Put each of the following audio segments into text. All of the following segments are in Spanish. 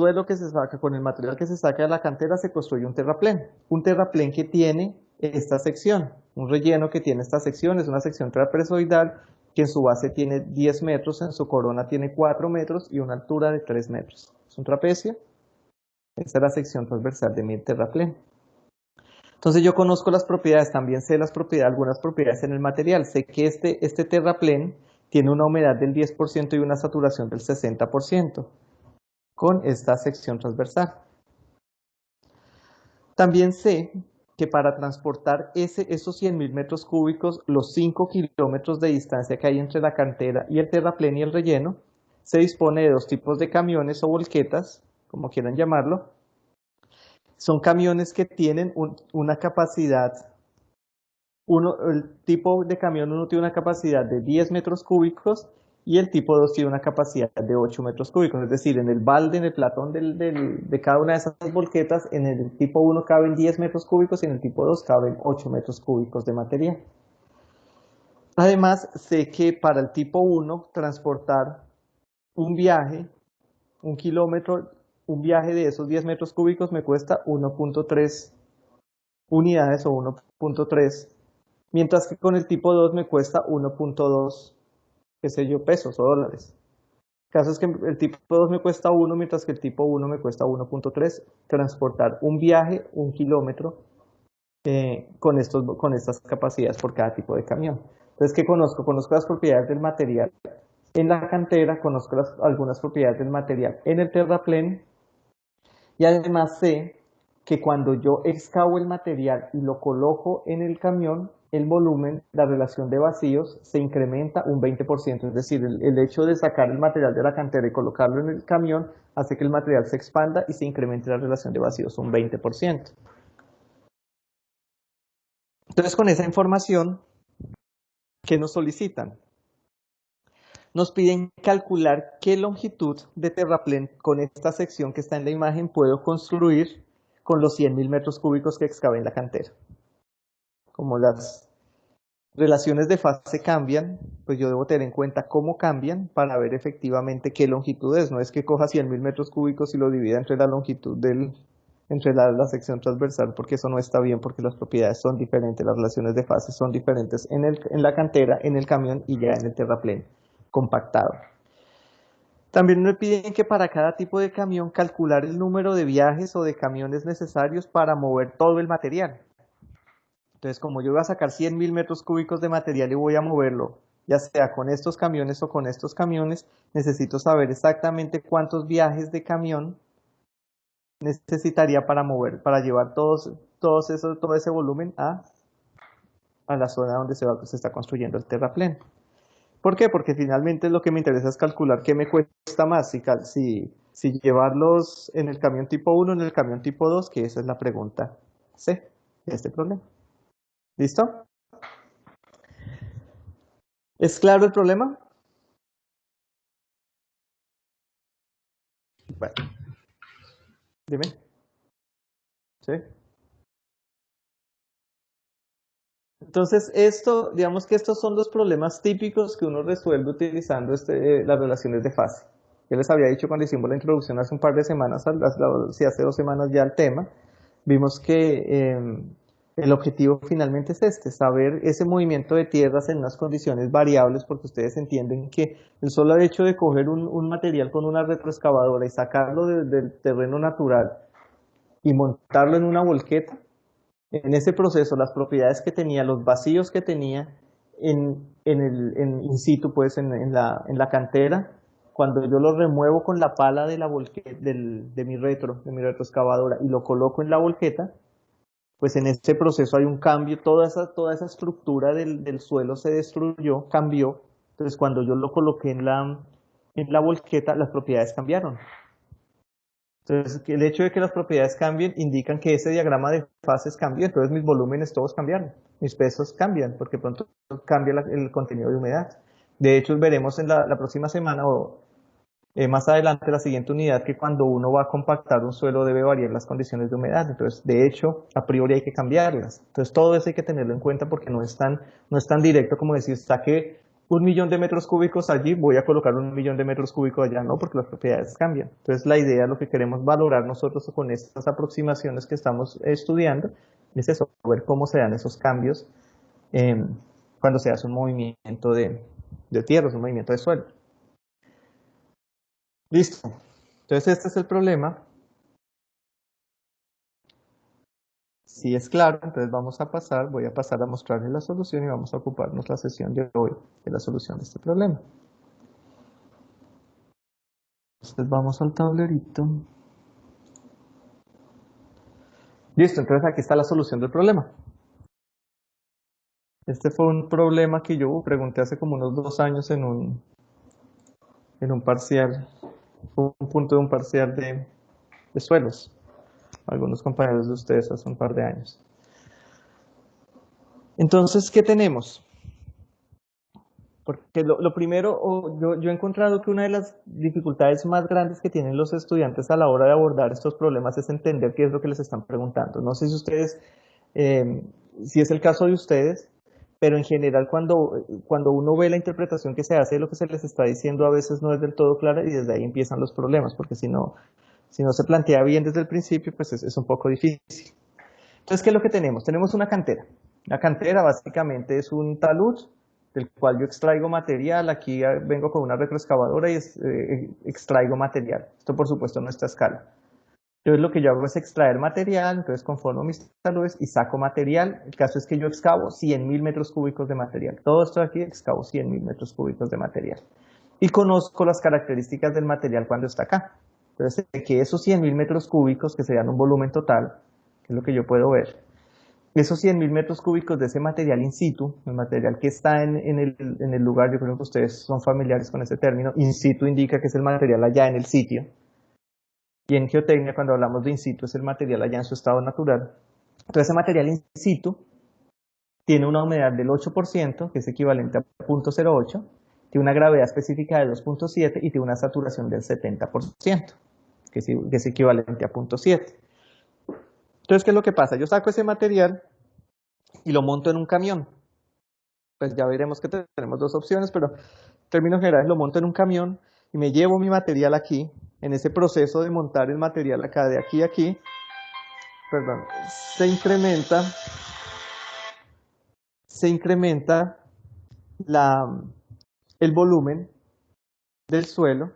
suelo que se saca, con el material que se saca de la cantera, se construye un terraplén. Un terraplén que tiene esta sección, un relleno que tiene esta sección, es una sección trapezoidal que en su base tiene 10 metros, en su corona tiene 4 metros y una altura de 3 metros. Es un trapecio. Esta es la sección transversal de mi terraplén. Entonces yo conozco las propiedades, también sé las propiedades, algunas propiedades en el material. Sé que este terraplén tiene una humedad del 10% y una saturación del 60% con esta sección transversal. También sé que para transportar esos 100.000 metros cúbicos, los 5 kilómetros de distancia que hay entre la cantera y el terraplén y el relleno, se dispone de dos tipos de camiones o volquetas, como quieran llamarlo. Son camiones que tienen una capacidad, el tipo de camión 1 tiene una capacidad de 10 metros cúbicos y el tipo 2 tiene una capacidad de 8 metros cúbicos, es decir, en el balde, en el platón de cada una de esas volquetas, en el tipo 1 caben 10 metros cúbicos y en el tipo 2 caben 8 metros cúbicos de material. Además, sé que para el tipo 1 transportar un viaje, un kilómetro, un viaje de esos 10 metros cúbicos me cuesta 1.3 unidades o 1.3, mientras que con el tipo 2 me cuesta 1.2, qué sé yo, pesos o dólares. El caso es que el tipo 2 me cuesta 1, mientras que el tipo 1 me cuesta 1.3 transportar un viaje, un kilómetro, con estas capacidades por cada tipo de camión. Entonces, ¿qué conozco? Conozco las propiedades del material en la cantera, conozco algunas propiedades del material en el terraplén, y además sé que cuando yo excavo el material y lo coloco en el camión, el volumen, la relación de vacíos, se incrementa un 20%. Es decir, el hecho de sacar el material de la cantera y colocarlo en el camión hace que el material se expanda y se incremente la relación de vacíos un 20%. Entonces, con esa información, ¿qué nos solicitan? Nos piden calcular qué longitud de terraplén con esta sección que está en la imagen puedo construir con los 100.000 metros cúbicos que excavé en la cantera. Como las relaciones de fase cambian, pues yo debo tener en cuenta cómo cambian para ver efectivamente qué longitud es. No es que coja 100.000 metros cúbicos y lo divida entre la longitud entre la sección transversal, porque eso no está bien, porque las propiedades son diferentes, las relaciones de fase son diferentes en la cantera, en el camión y ya en el terraplén compactado. También me piden que para cada tipo de camión calcular el número de viajes o de camiones necesarios para mover todo el material. Entonces, como yo voy a sacar 100.000 metros cúbicos de material y voy a moverlo, ya sea con estos camiones o con estos camiones, necesito saber exactamente cuántos viajes de camión necesitaría para llevar todo ese volumen a la zona donde se está construyendo el terraplén. ¿Por qué? Porque finalmente lo que me interesa es calcular qué me cuesta más, si llevarlos en el camión tipo 1 o en el camión tipo 2, que esa es la pregunta C de este problema. ¿Listo? ¿Es claro el problema? Bueno, dime. ¿Sí? Entonces, digamos que estos son los problemas típicos que uno resuelve utilizando las relaciones de fase. Yo les había dicho cuando hicimos la introducción hace un par de semanas, si hace 2 semanas ya al tema, vimos que el objetivo finalmente es saber ese movimiento de tierras en unas condiciones variables, porque ustedes entienden que el solo hecho de coger un material con una retroexcavadora y sacarlo del terreno natural y montarlo en una volqueta, en ese proceso las propiedades que tenía, los vacíos que tenía in situ, pues en la cantera, cuando yo lo remuevo con la pala de de mi retroexcavadora y lo coloco en la volqueta, pues en ese proceso hay un cambio, toda esa estructura del suelo se destruyó, cambió. Entonces cuando yo lo coloqué en la volqueta, las propiedades cambiaron. Entonces, el hecho de que las propiedades cambien indican que ese diagrama de fases cambió, entonces mis volúmenes todos cambiaron, mis pesos cambian, porque pronto cambia el contenido de humedad. De hecho, veremos en la próxima semana o más adelante, la siguiente unidad, que cuando uno va a compactar un suelo debe variar las condiciones de humedad. Entonces, de hecho, a priori hay que cambiarlas. Entonces, todo eso hay que tenerlo en cuenta porque no es tan directo como decir, saque un millón de metros cúbicos allí, voy a colocar un millón de metros cúbicos allá, no, porque las propiedades cambian. Entonces la idea, lo que queremos valorar nosotros con estas aproximaciones que estamos estudiando, es eso, ver cómo se dan esos cambios cuando se hace un movimiento de tierras, un movimiento de suelo. Listo. Entonces este es el problema. Si es claro, entonces voy a pasar a mostrarles la solución y vamos a ocuparnos la sesión de hoy de la solución de este problema. Entonces vamos al tablerito. Listo, entonces aquí está la solución del problema. Este fue un problema que yo pregunté hace como unos 2 años en un parcial, fue un punto de un parcial de suelos. Algunos compañeros de ustedes hace un par de años. Entonces, ¿qué tenemos? Porque lo primero, yo he encontrado que una de las dificultades más grandes que tienen los estudiantes a la hora de abordar estos problemas es entender qué es lo que les están preguntando. No sé si ustedes, si es el caso de ustedes, pero en general cuando uno ve la interpretación que se hace de lo que se les está diciendo a veces no es del todo clara y desde ahí empiezan los problemas, porque si no se plantea bien desde el principio, pues es un poco difícil. Entonces, ¿qué es lo que tenemos? Tenemos una cantera. La cantera básicamente es un talud del cual yo extraigo material. Aquí vengo con una retroexcavadora y extraigo material. Esto por supuesto no está a escala. Entonces lo que yo hago es extraer material, entonces conformo mis taludes y saco material. El caso es que yo excavo 100.000 metros cúbicos de material. Todo esto aquí excavo 100.000 metros cúbicos de material. Y conozco las características del material cuando está acá. Entonces, de que esos 100.000 metros cúbicos, que serían un volumen total, que es lo que yo puedo ver, esos 100.000 metros cúbicos de ese material in situ, el material que está en el lugar, yo creo que ustedes son familiares con ese término, in situ indica que es el material allá en el sitio, y en geotecnia cuando hablamos de in situ es el material allá en su estado natural. Entonces ese material in situ tiene una humedad del 8%, que es equivalente a 0.08, tiene una gravedad específica de 2.7 y tiene una saturación del 70%, que es equivalente a 0.7. Entonces, ¿qué es lo que pasa? Yo saco ese material y lo monto en un camión. Pues ya veremos que tenemos 2 opciones, pero en términos generales lo monto en un camión y me llevo mi material aquí. En ese proceso de montar el material acá, de aquí a aquí, perdón, se incrementa el volumen del suelo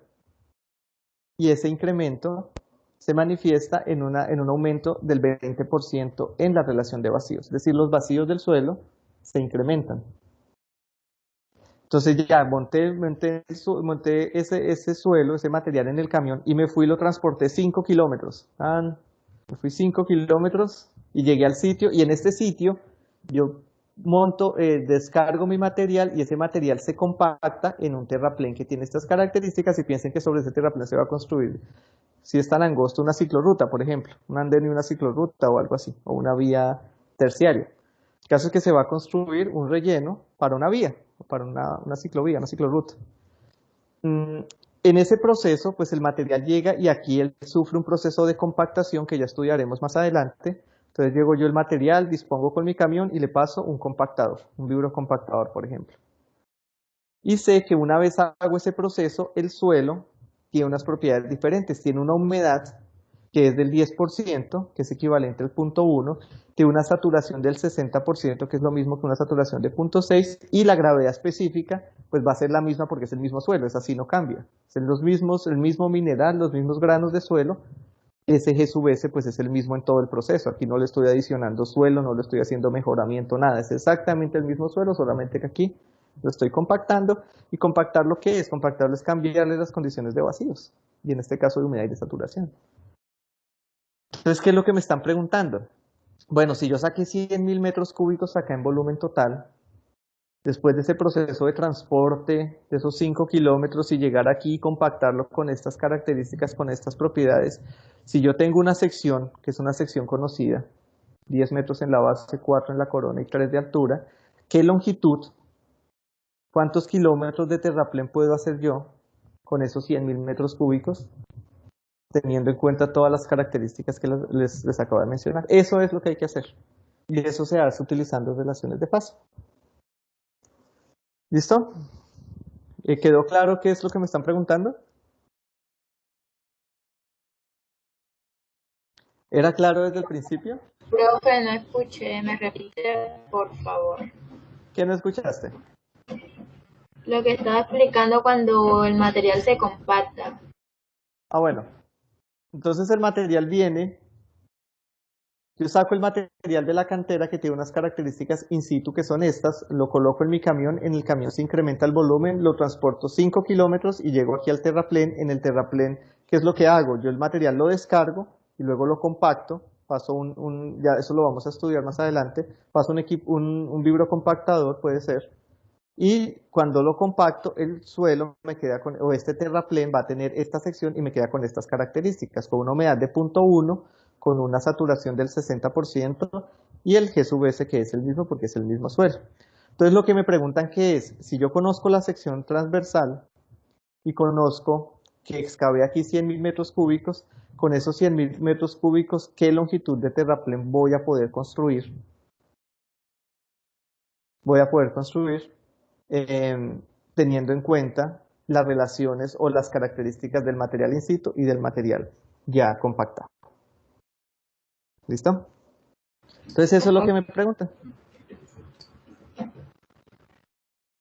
y ese incremento se manifiesta en un aumento del 20% en la relación de vacíos. Es decir, los vacíos del suelo se incrementan. Entonces ya monté ese suelo, ese material en el camión y me fui y lo transporté 5 kilómetros. Me fui 5 kilómetros y llegué al sitio y en este sitio yo descargo mi material y ese material se compacta en un terraplén que tiene estas características y piensen que sobre ese terraplén se va a construir, si es tan angosto, una ciclorruta, por ejemplo, un andén y una ciclorruta o algo así, o una vía terciaria. El caso es que se va a construir un relleno para una vía, para una ciclovía, una ciclorruta. En ese proceso, pues el material llega y aquí él sufre un proceso de compactación que ya estudiaremos más adelante. Entonces llego yo el material, dispongo con mi camión y le paso un compactador, un vibrocompactador, por ejemplo. Y sé que una vez hago ese proceso, el suelo tiene unas propiedades diferentes. Tiene una humedad que es del 10%, que es equivalente al 0.1, tiene una saturación del 60%, que es lo mismo que una saturación de 0.6, y la gravedad específica pues va a ser la misma porque es el mismo suelo, es así, no cambia. Es el mismo mineral, los mismos granos de suelo, ese G sub S pues es el mismo en todo el proceso. Aquí no le estoy adicionando suelo, no le estoy haciendo mejoramiento, nada, es exactamente el mismo suelo, solamente que aquí lo estoy compactando, y compactar lo que es, compactarlo es cambiarle las condiciones de vacíos, y en este caso de humedad y de saturación. Entonces, ¿qué es lo que me están preguntando? Bueno, si yo saqué 100.000 metros cúbicos acá en volumen total, después de ese proceso de transporte de esos 5 kilómetros y llegar aquí y compactarlo con estas características, con estas propiedades, si yo tengo una sección, que es una sección conocida, 10 metros en la base, 4 en la corona y 3 de altura, ¿qué longitud? ¿Cuántos kilómetros de terraplén puedo hacer yo con esos 100.000 metros cúbicos, teniendo en cuenta todas las características que les acabo de mencionar? Eso es lo que hay que hacer. Y eso se hace utilizando relaciones de fase. ¿Listo? ¿Quedó claro qué es lo que me están preguntando? ¿Era claro desde el principio? Profe, no escuché, me repite, por favor. ¿Qué no escuchaste? Lo que estaba explicando cuando el material se compacta. Ah, bueno. Entonces el material viene, yo saco el material de la cantera que tiene unas características in situ que son estas, lo coloco en mi camión, en el camión se incrementa el volumen, lo transporto 5 kilómetros y llego aquí al terraplén. En el terraplén, ¿qué es lo que hago? Yo el material lo descargo y luego lo compacto, paso ya eso lo vamos a estudiar más adelante, paso un vibrocompactador, puede ser, y cuando lo compacto, el suelo me queda con, o este terraplén va a tener esta sección y me queda con estas características, con una humedad de 0.1, con una saturación del 60% y el G sub S que es el mismo porque es el mismo suelo. Entonces lo que me preguntan que es, si yo conozco la sección transversal y conozco que excavé aquí 100.000 metros cúbicos, con esos 100.000 metros cúbicos, ¿qué longitud de terraplén voy a poder construir? Voy a poder construir eh, teniendo en cuenta las relaciones o las características del material in situ y del material ya compactado. ¿Listo? Entonces eso es lo que me preguntan.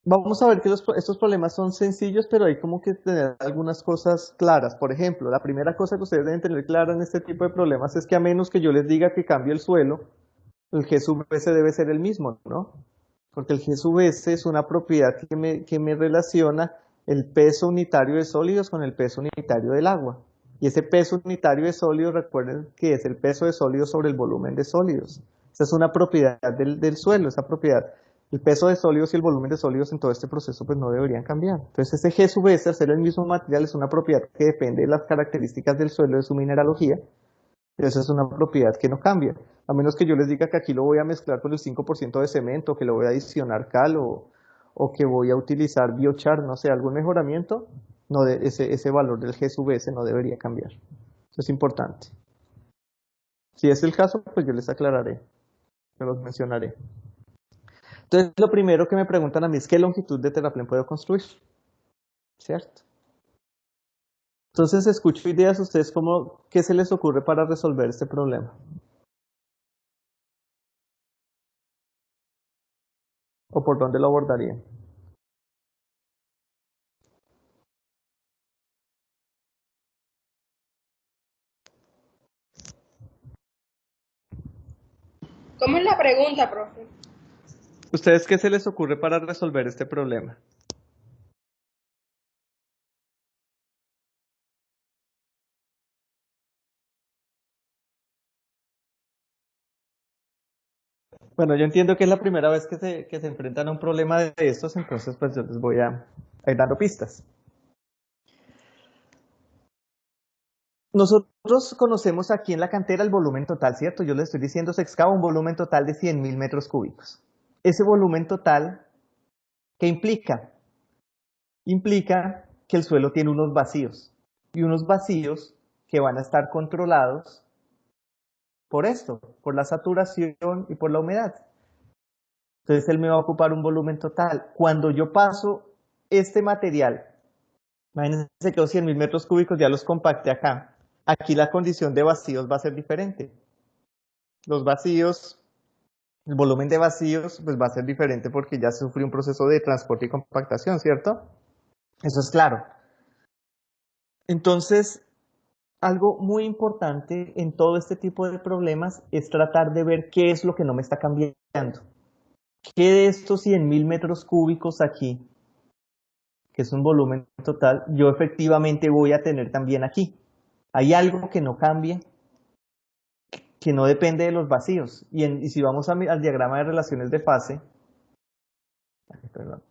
Vamos a ver que estos problemas son sencillos, pero hay como que tener algunas cosas claras. Por ejemplo, la primera cosa que ustedes deben tener clara en este tipo de problemas es que a menos que yo les diga que cambie el suelo, el G sub S debe ser el mismo, ¿no? Porque el G sub S es una propiedad que me relaciona el peso unitario de sólidos con el peso unitario del agua. Y ese peso unitario de sólidos, recuerden que es el peso de sólidos sobre el volumen de sólidos. Esa es una propiedad del suelo, esa propiedad. El peso de sólidos y el volumen de sólidos en todo este proceso pues no deberían cambiar. Entonces ese G sub S, al ser el mismo material, es una propiedad que depende de las características del suelo, de su mineralogía, esa es una propiedad que no cambia. A menos que yo les diga que aquí lo voy a mezclar con el 5% de cemento, que le voy a adicionar cal o que voy a utilizar biochar, no sé, algún mejoramiento, no ese valor del G sub S no debería cambiar. Eso es importante. Si es el caso, pues yo les aclararé, se los mencionaré. Entonces, lo primero que me preguntan a mí es qué longitud de terraplén puedo construir, ¿cierto? Entonces, escucho ideas, ustedes qué se les ocurre para resolver este problema. ¿O por dónde lo abordarían? ¿Cómo es la pregunta, profe? ¿Ustedes qué se les ocurre para resolver este problema? Bueno, yo entiendo que es la primera vez que se enfrentan a un problema de estos, entonces pues yo les voy a ir dando pistas. Nosotros conocemos aquí en la cantera el volumen total, ¿cierto? Yo les estoy diciendo, se excava un volumen total de 100.000 metros cúbicos. Ese volumen total, ¿qué implica? Implica que el suelo tiene unos vacíos, y unos vacíos que van a estar controlados por esto, por la saturación y por la humedad. Entonces él me va a ocupar un volumen total. Cuando yo paso este material, imagínense que los 100.000 metros cúbicos ya los compacté acá. Aquí la condición de vacíos va a ser diferente. Los vacíos, el volumen de vacíos, pues va a ser diferente porque ya sufrió un proceso de transporte y compactación, ¿cierto? Eso es claro. Entonces, algo muy importante en todo este tipo de problemas es tratar de ver qué es lo que no me está cambiando. ¿Qué de estos 100.000 metros cúbicos aquí, que es un volumen total, yo efectivamente voy a tener también aquí? Hay algo que no cambia, que no depende de los vacíos. Y si vamos al diagrama de relaciones de fase, perdón,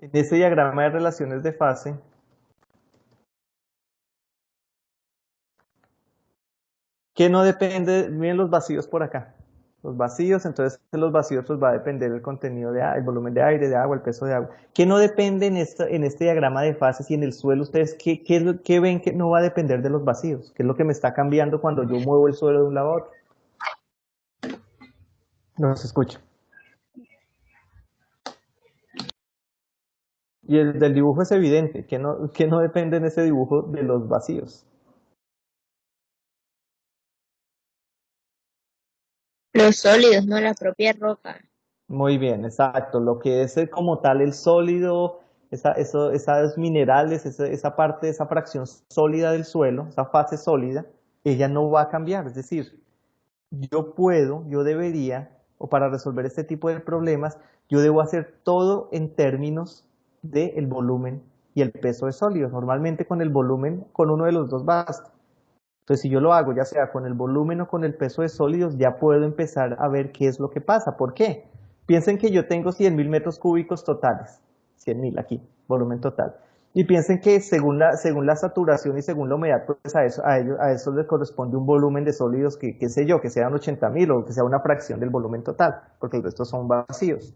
en ese diagrama de relaciones de fase, que no depende, miren los vacíos por acá. Los vacíos, entonces los vacíos pues va a depender del contenido el volumen de aire, de agua, el peso de agua. ¿Qué no depende en este diagrama de fases y en el suelo? ¿Ustedes qué ven que no va a depender de los vacíos? ¿Qué es lo que me está cambiando cuando yo muevo el suelo de un lado a otro? No se escucha. Y el del dibujo es evidente, que no depende en ese dibujo de los vacíos. Los sólidos, no la propia roca. Muy bien, exacto. Lo que es como tal el sólido, esos minerales, esa parte, esa fracción sólida del suelo, esa fase sólida, ella no va a cambiar. Es decir, yo debería, o para resolver este tipo de problemas, yo debo hacer todo en términos del volumen y el peso de sólidos. Normalmente con el volumen, con uno de los dos basta. Entonces, si yo lo hago ya sea con el volumen o con el peso de sólidos, ya puedo empezar a ver qué es lo que pasa. ¿Por qué? Piensen que yo tengo 100.000 metros cúbicos totales. 100.000 aquí, volumen total. Y piensen que según la saturación y según la humedad, pues a eso le corresponde un volumen de sólidos que, qué sé yo, que sean 80.000 o que sea una fracción del volumen total, porque el resto son vacíos.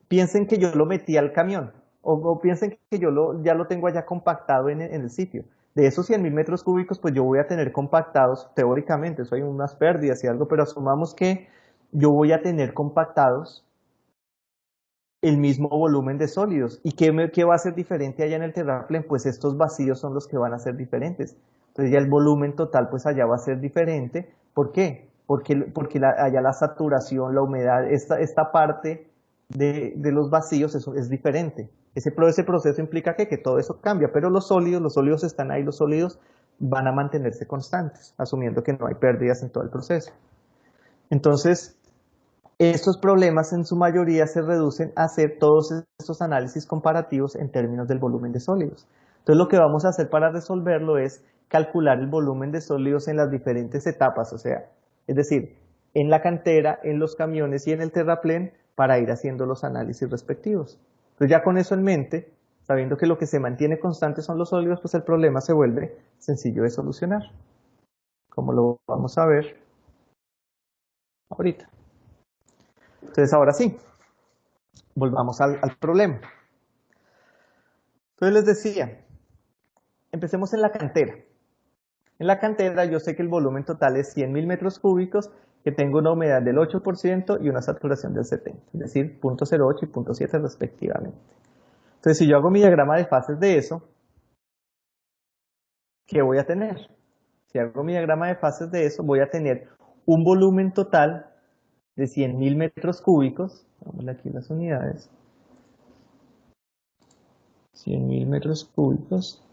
Piensen que yo lo metí al camión, o piensen que ya lo tengo allá compactado en el sitio. De esos 100.000 metros cúbicos, pues yo voy a tener compactados, teóricamente, eso hay unas pérdidas y algo, pero asumamos que yo voy a tener compactados el mismo volumen de sólidos. ¿Y qué va a ser diferente allá en el terraplén? Pues estos vacíos son los que van a ser diferentes. Entonces ya el volumen total, pues allá va a ser diferente. ¿Por qué? Porque allá la saturación, la humedad, esta parte de los vacíos eso es diferente. Ese proceso implica que todo eso cambia, pero los sólidos están ahí, los sólidos van a mantenerse constantes, asumiendo que no hay pérdidas en todo el proceso. Entonces, estos problemas en su mayoría se reducen a hacer todos estos análisis comparativos en términos del volumen de sólidos. Entonces lo que vamos a hacer para resolverlo es calcular el volumen de sólidos en las diferentes etapas, o sea, es decir, en la cantera, en los camiones y en el terraplén para ir haciendo los análisis respectivos. Entonces ya con eso en mente, sabiendo que lo que se mantiene constante son los sólidos, pues el problema se vuelve sencillo de solucionar, como lo vamos a ver ahorita. Entonces ahora sí, volvamos al problema. Entonces les decía, empecemos en la cantera. En la cantera yo sé que el volumen total es 100.000 metros cúbicos, que tengo una humedad del 8% y una saturación del 70%, es decir, 0.08 y 0.7 respectivamente. Entonces si yo hago mi diagrama de fases de eso, ¿qué voy a tener? Si hago mi diagrama de fases de eso, voy a tener un volumen total de 100.000 metros cúbicos, vamos aquí las unidades, 100.000 metros cúbicos.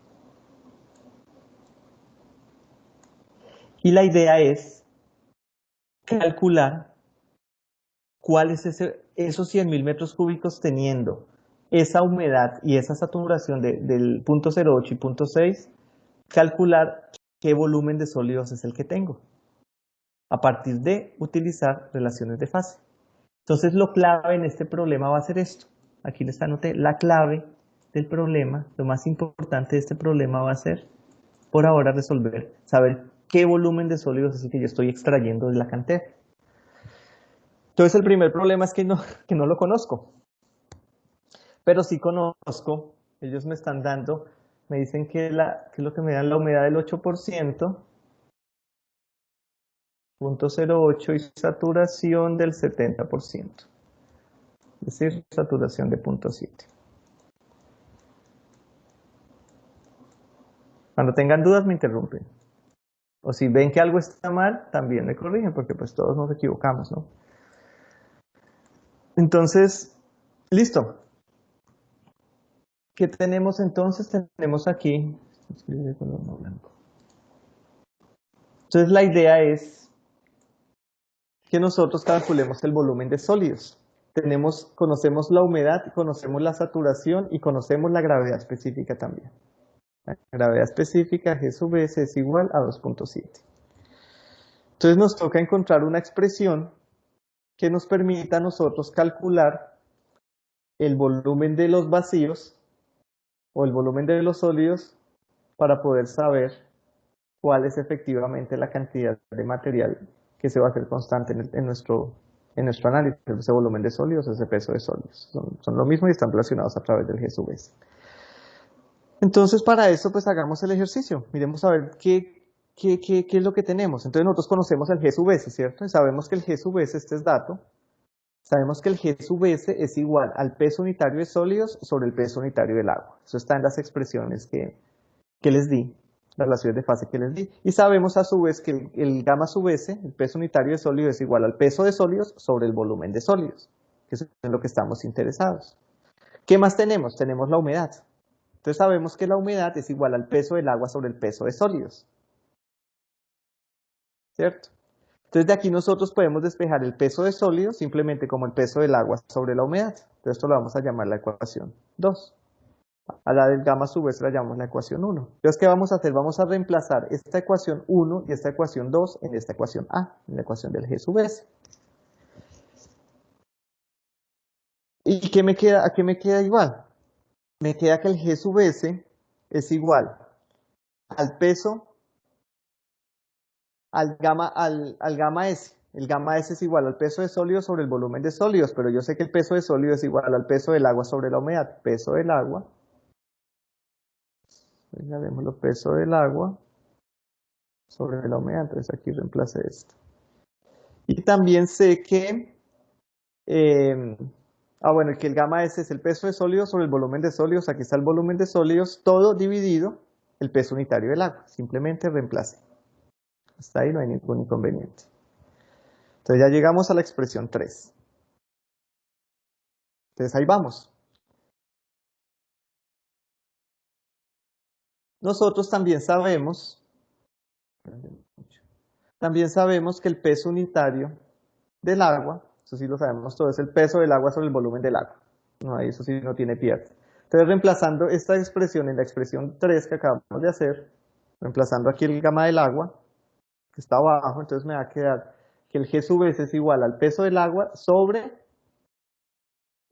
Y la idea es calcular cuál es esos 100.000 metros cúbicos teniendo esa humedad y esa saturación del 0.08 y 0.6, calcular qué volumen de sólidos es el que tengo, a partir de utilizar relaciones de fase. Entonces lo clave en este problema va a ser esto. Aquí les anoté la clave del problema, lo más importante de este problema va a ser, por ahora, resolver, saber qué volumen de sólidos es el que yo estoy extrayendo de la cantera. Entonces el primer problema es que no lo conozco, pero sí conozco, ellos me están dando, me dicen que es lo que me dan la humedad del 8%, 0.08 y saturación del 70%, es decir, saturación de 0.7. Cuando tengan dudas me interrumpen. O si ven que algo está mal, también me corrigen, porque pues todos nos equivocamos, ¿no? Entonces, listo. ¿Qué tenemos entonces? Tenemos aquí, entonces la idea es que nosotros calculemos el volumen de sólidos. Conocemos la humedad, conocemos la saturación y conocemos la gravedad específica también. La gravedad específica G sub S es igual a 2.7. Entonces nos toca encontrar una expresión que nos permita a nosotros calcular el volumen de los vacíos o el volumen de los sólidos para poder saber cuál es efectivamente la cantidad de material que se va a hacer constante en nuestro análisis, ese volumen de sólidos, ese peso de sólidos. Son lo mismo y están relacionados a través del G sub S. Entonces, para eso, pues hagamos el ejercicio. Miremos a ver qué es lo que tenemos. Entonces, nosotros conocemos el G sub S, ¿cierto? Y sabemos que el G sub S, este es dato, Sabemos que el G sub S es igual al peso unitario de sólidos sobre el peso unitario del agua. Eso está en las expresiones que les di, las relaciones de fase que les di. Y sabemos a su vez que el gamma sub S, el peso unitario de sólidos, es igual al peso de sólidos sobre el volumen de sólidos, que eso es en lo que estamos interesados. ¿Qué más tenemos? Tenemos la humedad. Entonces sabemos que la humedad es igual al peso del agua sobre el peso de sólidos. ¿Cierto? Entonces de aquí nosotros podemos despejar el peso de sólidos simplemente como el peso del agua sobre la humedad. Entonces esto lo vamos a llamar la ecuación 2. A la del gamma sub S la llamamos la ecuación 1. Entonces, ¿qué vamos a hacer? Vamos a reemplazar esta ecuación 1 y esta ecuación 2 en esta ecuación A, en la ecuación del G sub S. ¿Y qué me queda? ¿A qué me queda igual? Me queda que el G sub S es igual al peso, al gamma S. El gamma S es igual al peso de sólidos sobre el volumen de sólidos, pero yo sé que el peso de sólidos es igual al peso del agua sobre la humedad. Peso del agua, ya vemos el peso del agua sobre la humedad, entonces aquí reemplace esto. Y también sé que, bueno, que el gamma S es el peso de sólidos sobre el volumen de sólidos, aquí está el volumen de sólidos, todo dividido el peso unitario del agua, simplemente reemplace. Hasta ahí no hay ningún inconveniente. Entonces ya llegamos a la expresión 3. Entonces ahí vamos. Nosotros también sabemos que el peso unitario del agua, eso sí lo sabemos todo, es el peso del agua sobre el volumen del agua. No, eso sí no tiene pierde. Entonces reemplazando esta expresión en la expresión 3 que acabamos de hacer, reemplazando aquí el gamma del agua, que está abajo, entonces me va a quedar que el G sub S es igual al peso del agua sobre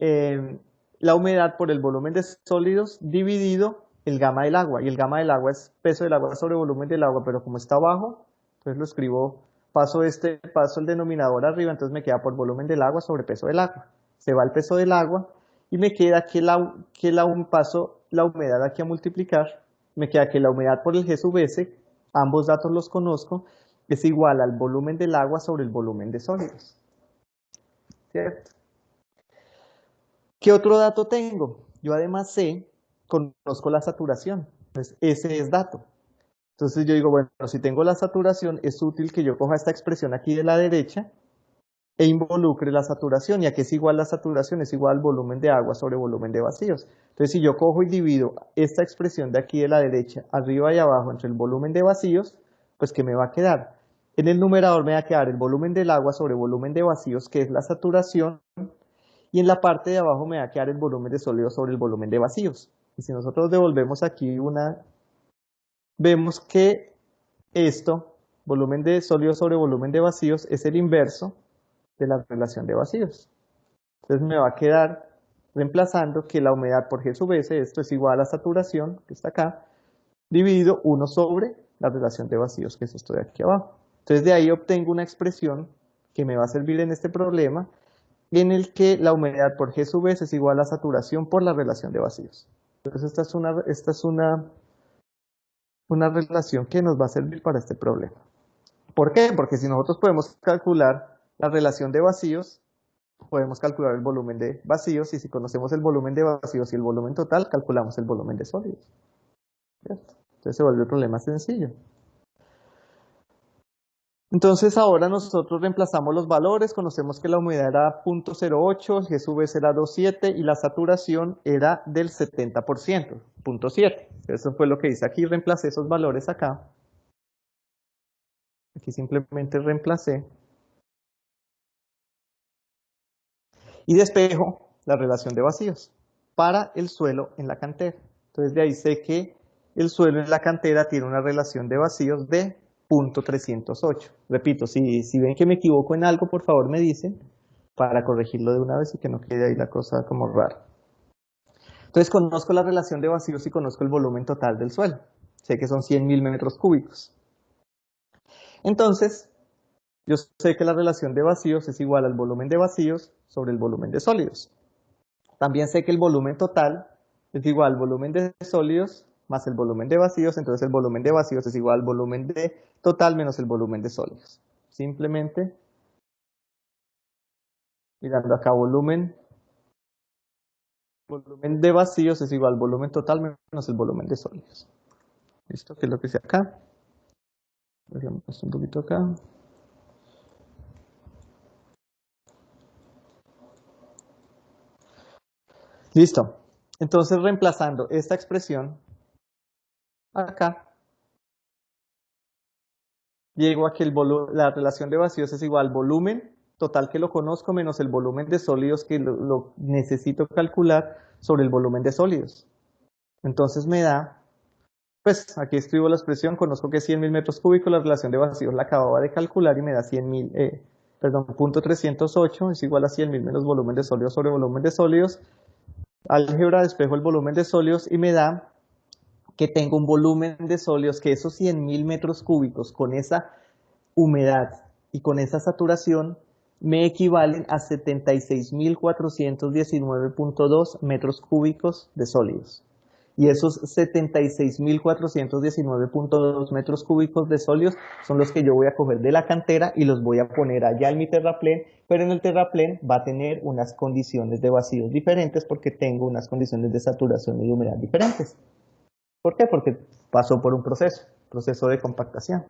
la humedad por el volumen de sólidos dividido el gamma del agua. Y el gamma del agua es peso del agua sobre volumen del agua, pero como está abajo, entonces lo escribo, paso el denominador arriba, entonces me queda por volumen del agua sobre peso del agua. Se va el peso del agua y me queda paso la humedad aquí a multiplicar, me queda que la humedad por el G sub S, ambos datos los conozco, es igual al volumen del agua sobre el volumen de sólidos. ¿Cierto? ¿Qué otro dato tengo? Yo además conozco la saturación, entonces ese es dato. Entonces yo digo, bueno, si tengo la saturación, es útil que yo coja esta expresión aquí de la derecha e involucre la saturación. ¿Y a qué es igual la saturación? Es igual al volumen de agua sobre volumen de vacíos. Entonces si yo cojo y divido esta expresión de aquí de la derecha, arriba y abajo, entre el volumen de vacíos, pues ¿qué me va a quedar? En el numerador me va a quedar el volumen del agua sobre volumen de vacíos, que es la saturación, y en la parte de abajo me va a quedar el volumen de sólidos sobre el volumen de vacíos. Y si nosotros devolvemos aquí vemos que esto, volumen de sólidos sobre volumen de vacíos, es el inverso de la relación de vacíos. Entonces me va a quedar reemplazando que la humedad por G sub S, esto es igual a la saturación, que está acá, dividido 1 sobre la relación de vacíos, que es esto de aquí abajo. Entonces de ahí obtengo una expresión que me va a servir en este problema, en el que la humedad por G sub S es igual a saturación por la relación de vacíos. Entonces esta es una relación que nos va a servir para este problema. ¿Por qué? Porque si nosotros podemos calcular la relación de vacíos, podemos calcular el volumen de vacíos, y si conocemos el volumen de vacíos y el volumen total, calculamos el volumen de sólidos. ¿Cierto? Entonces se vuelve el problema sencillo. Entonces ahora nosotros reemplazamos los valores, conocemos que la humedad era 0.08, el G sub S era 2.7 y la saturación era del 70%, 0.7. Eso fue lo que hice aquí, reemplacé esos valores acá. Aquí simplemente reemplacé. Y despejo la relación de vacíos para el suelo en la cantera. Entonces de ahí sé que el suelo en la cantera tiene una relación de vacíos de 0.308. Repito, si ven que me equivoco en algo, por favor me dicen para corregirlo de una vez y que no quede ahí la cosa como rara. Entonces conozco la relación de vacíos y conozco el volumen total del suelo. Sé que son 100.000 metros cúbicos. Entonces, yo sé que la relación de vacíos es igual al volumen de vacíos sobre el volumen de sólidos. También sé que el volumen total es igual al volumen de sólidos más el volumen de vacíos, entonces el volumen de vacíos es igual al volumen de total menos el volumen de sólidos. Simplemente Mirando acá, volumen de vacíos es igual al volumen total menos el volumen de sólidos. ¿Listo? ¿Qué es lo que dice acá? Veamos un poquito acá. Listo. Entonces, reemplazando esta expresión acá, llego a que la relación de vacíos es igual al volumen total que lo conozco menos el volumen de sólidos que lo necesito calcular sobre el volumen de sólidos. Entonces me da, pues aquí escribo la expresión, conozco que es 100.000 metros cúbicos, la relación de vacíos la acababa de calcular y me da 100.000, perdón, punto 308 es igual a 100.000 menos volumen de sólidos sobre volumen de sólidos. Álgebra, despejo el volumen de sólidos y me da que tengo un volumen de sólidos que esos 100.000 metros cúbicos con esa humedad y con esa saturación me equivalen a 76.419.2 metros cúbicos de sólidos. Y esos 76.419.2 metros cúbicos de sólidos son los que yo voy a coger de la cantera y los voy a poner allá en mi terraplén, pero en el terraplén va a tener unas condiciones de vacíos diferentes porque tengo unas condiciones de saturación y de humedad diferentes. ¿Por qué? Porque pasó por un proceso de compactación.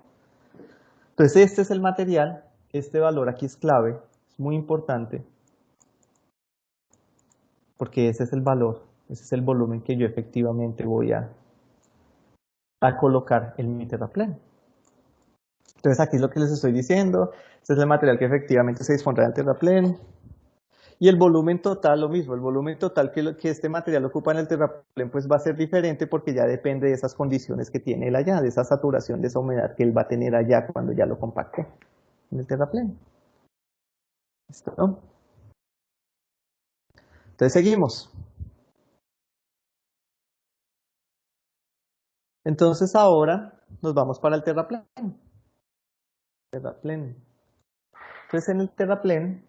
Entonces este es el material, este valor aquí es clave, es muy importante, porque ese es el valor, ese es el volumen que yo efectivamente voy a colocar en mi terraplén. Entonces aquí es lo que les estoy diciendo, este es el material que efectivamente se dispondrá en el terraplén. Y el volumen total, lo mismo, el volumen total que este material ocupa en el terraplén pues va a ser diferente porque ya depende de esas condiciones que tiene él allá, de esa saturación, de esa humedad que él va a tener allá cuando ya lo compacte en el terraplén. ¿Listo? Entonces seguimos. Entonces ahora nos vamos para el terraplén. Terraplén. Entonces en el terraplén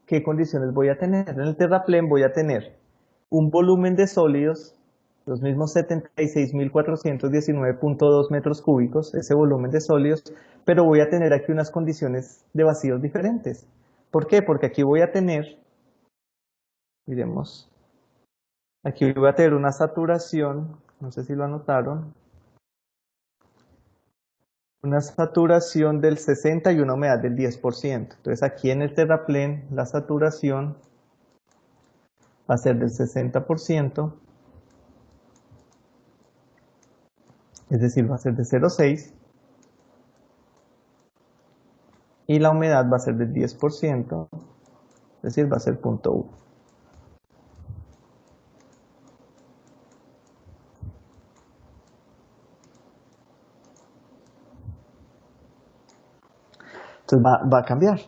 ¿qué condiciones voy a tener? En el terraplén voy a tener un volumen de sólidos, los mismos 76.419.2 metros cúbicos, ese volumen de sólidos, pero voy a tener aquí unas condiciones de vacíos diferentes. ¿Por qué? Porque aquí voy a tener, miremos, aquí voy a tener una saturación, no sé si lo anotaron, una saturación del 60 y una humedad del 10%. Entonces aquí en el terraplén la saturación va a ser del 60%, es decir, va a ser de 0,6, y la humedad va a ser del 10%, es decir, va a ser 0,1. Entonces va a cambiar.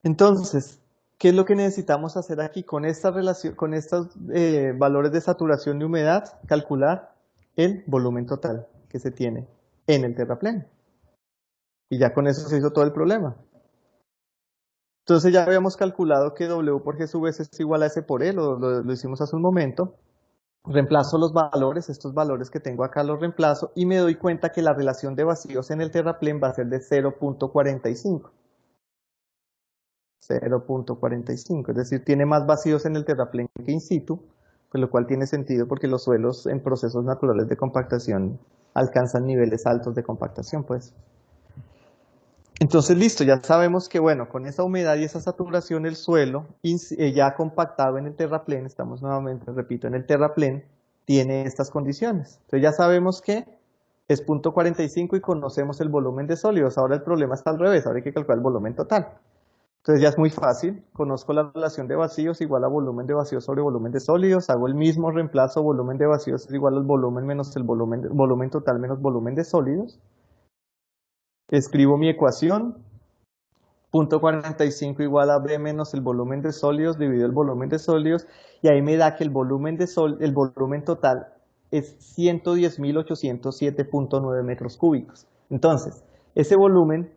Entonces, ¿qué es lo que necesitamos hacer aquí con esta relación, con estos valores de saturación y humedad? Calcular el volumen total que se tiene en el terraplén. Y ya con eso se hizo todo el problema. Entonces ya habíamos calculado que W por G sub S es igual a S por E, lo hicimos hace un momento. Reemplazo los valores, estos valores que tengo acá los reemplazo y me doy cuenta que la relación de vacíos en el terraplén va a ser de 0.45. 0.45, es decir, tiene más vacíos en el terraplén que in situ, pues lo cual tiene sentido porque los suelos en procesos naturales de compactación alcanzan niveles altos de compactación, pues. Entonces, listo, ya sabemos que, bueno, con esa humedad y esa saturación, el suelo ya compactado en el terraplén, estamos nuevamente, repito, en el terraplén, tiene estas condiciones. Entonces ya sabemos que es 0.45 y conocemos el volumen de sólidos. Ahora el problema está al revés, ahora hay que calcular el volumen total. Entonces ya es muy fácil, conozco la relación de vacíos igual a volumen de vacíos sobre volumen de sólidos, hago el mismo reemplazo, volumen de vacíos es igual al volumen menos el volumen total menos volumen de sólidos. Escribo mi ecuación, 0.45 igual a B menos el volumen de sólidos dividido el volumen de sólidos, y ahí me da que el volumen total es 110.807.9 metros cúbicos. Entonces, ese volumen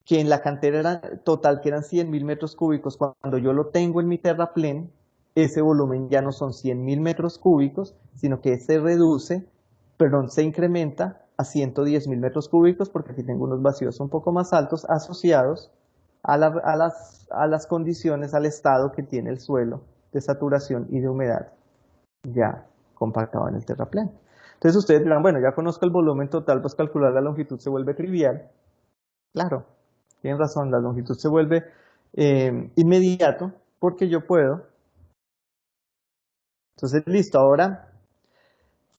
que en la cantera era total, que eran 100.000 metros cúbicos, cuando yo lo tengo en mi terraplén, ese volumen ya no son 100.000 metros cúbicos, sino que se incrementa a 110.000 metros cúbicos, porque aquí tengo unos vacíos un poco más altos asociados a las condiciones, al estado que tiene el suelo de saturación y de humedad ya compactado en el terraplén. Entonces ustedes dirán, bueno, ya conozco el volumen total, pues calcular la longitud se vuelve trivial. Claro, tienen razón, la longitud se vuelve inmediato, porque yo puedo. Entonces, listo, ahora,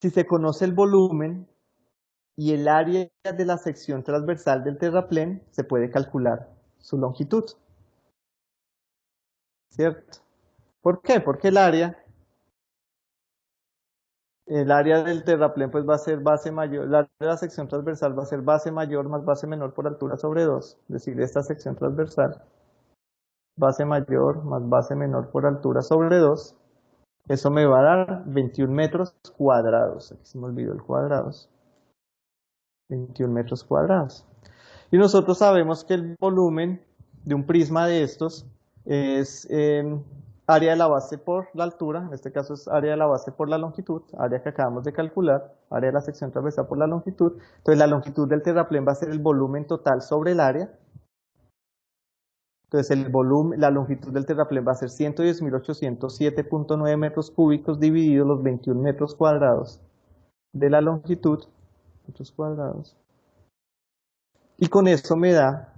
si se conoce el volumen y el área de la sección transversal del terraplén, se puede calcular su longitud. ¿Cierto? ¿Por qué? Porque el área del terraplén pues va a ser base mayor, el área de la sección transversal va a ser base mayor más base menor por altura sobre 2. Es decir, esta sección transversal, base mayor más base menor por altura sobre 2. Eso me va a dar 21 metros cuadrados. Aquí se me olvidó el cuadrados. 21 metros cuadrados. Y nosotros sabemos que el volumen de un prisma de estos es área de la base por la altura, en este caso es área de la base por la longitud, área que acabamos de calcular, área de la sección transversal por la longitud. Entonces la longitud del terraplén va a ser el volumen total sobre el área. Entonces el volumen, la longitud del terraplén va a ser 110.807.9 metros cúbicos dividido los 21 metros cuadrados de la longitud, metros cuadrados. Y con eso me da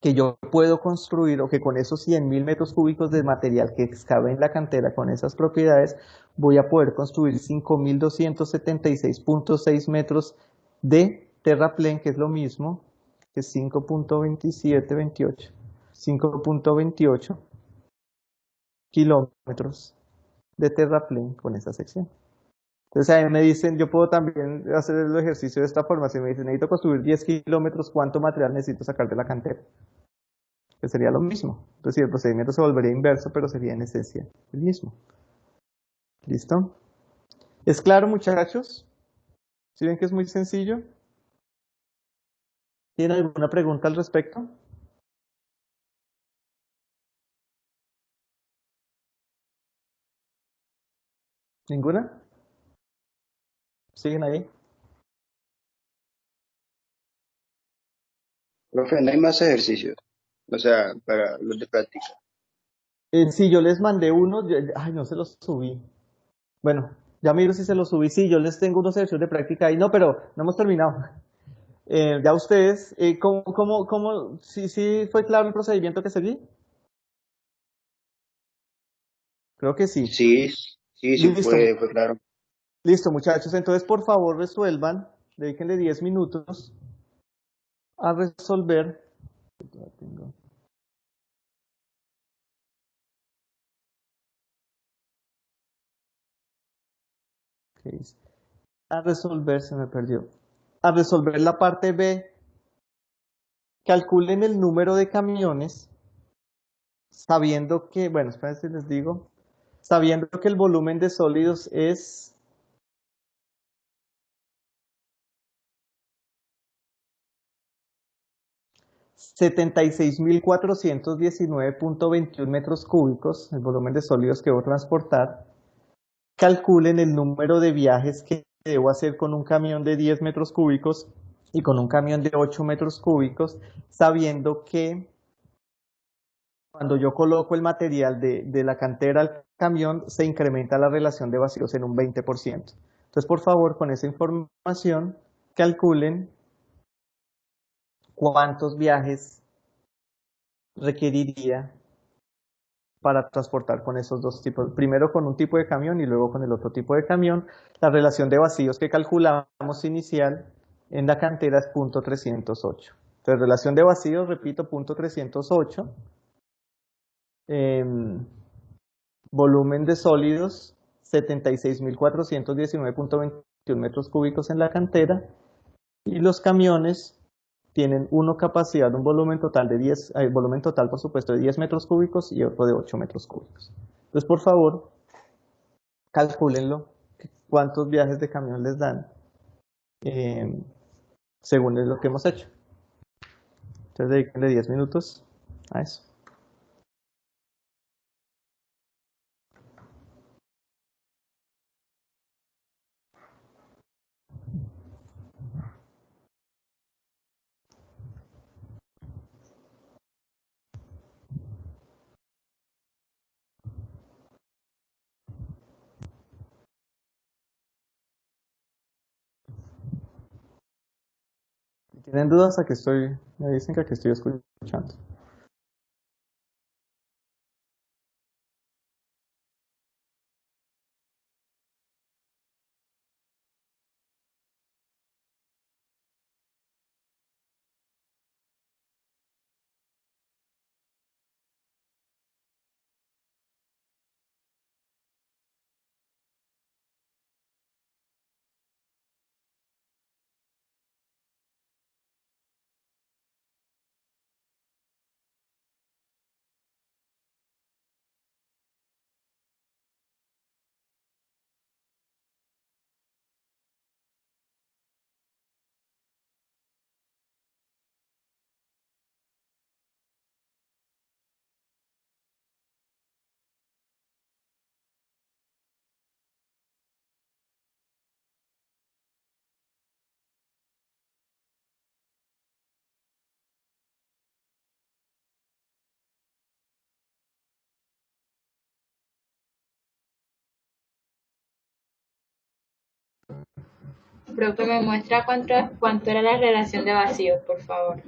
que yo puedo construir, o que con esos 100.000 metros cúbicos de material que cabe en la cantera con esas propiedades, voy a poder construir 5.276.6 metros de terraplén, que es lo mismo que 5.2728. 5.28 kilómetros de terraplén con esa sección. Entonces ahí me dicen, yo puedo también hacer el ejercicio de esta forma. Si me dicen, necesito construir 10 kilómetros, ¿cuánto material necesito sacar de la cantera? Que sería lo mismo. Entonces el procedimiento se volvería inverso, pero sería en esencia el mismo. ¿Listo? ¿Es claro, muchachos? ¿Sí ven que es muy sencillo? ¿Tienen alguna pregunta al respecto? ¿Ninguna? ¿Siguen ahí? Profe, no hay más ejercicios, o sea, para los de práctica. Sí, yo les mandé uno, ay, no se los subí. Bueno, ya miro si se los subí. Sí, yo les tengo unos ejercicios de práctica ahí. No, pero no hemos terminado. Ya ustedes, sí fue claro el procedimiento que seguí? Creo que sí. Sí, sí, Listo, fue claro. listo, muchachos. Entonces, por favor, resuelvan. Dedíquenle 10 minutos a resolver. Ya tengo. Ok. A resolver, se me perdió. A resolver la parte B. Calculen el número de camiones, sabiendo que, bueno, esperen si les digo, sabiendo que el volumen de sólidos es 76.419.21 metros cúbicos, el volumen de sólidos que debo transportar. Calculen el número de viajes que debo hacer con un camión de 10 metros cúbicos y con un camión de 8 metros cúbicos, sabiendo que cuando yo coloco el material de la cantera al camión, se incrementa la relación de vacíos en un 20%. Entonces, por favor, con esa información, calculen cuántos viajes requeriría para transportar con esos dos tipos, primero con un tipo de camión y luego con el otro tipo de camión. La relación de vacíos que calculamos inicial en la cantera es 0.308. Entonces, relación de vacíos, repito, 0.308. Volumen de sólidos, 76.419.21 metros cúbicos en la cantera. Y los camiones tienen uno capacidad, un volumen total de 10, volumen total por supuesto de 10 metros cúbicos y otro de 8 metros cúbicos. Entonces, por favor, calcúlenlo, cuántos viajes de camión les dan, según lo que hemos hecho. Entonces, dedíquenle 10 minutos a eso. ¿Tienen dudas? Aquí estoy, me dicen que aquí estoy escuchando. Profe, me muestra cuánto era la relación de vacíos, por favor.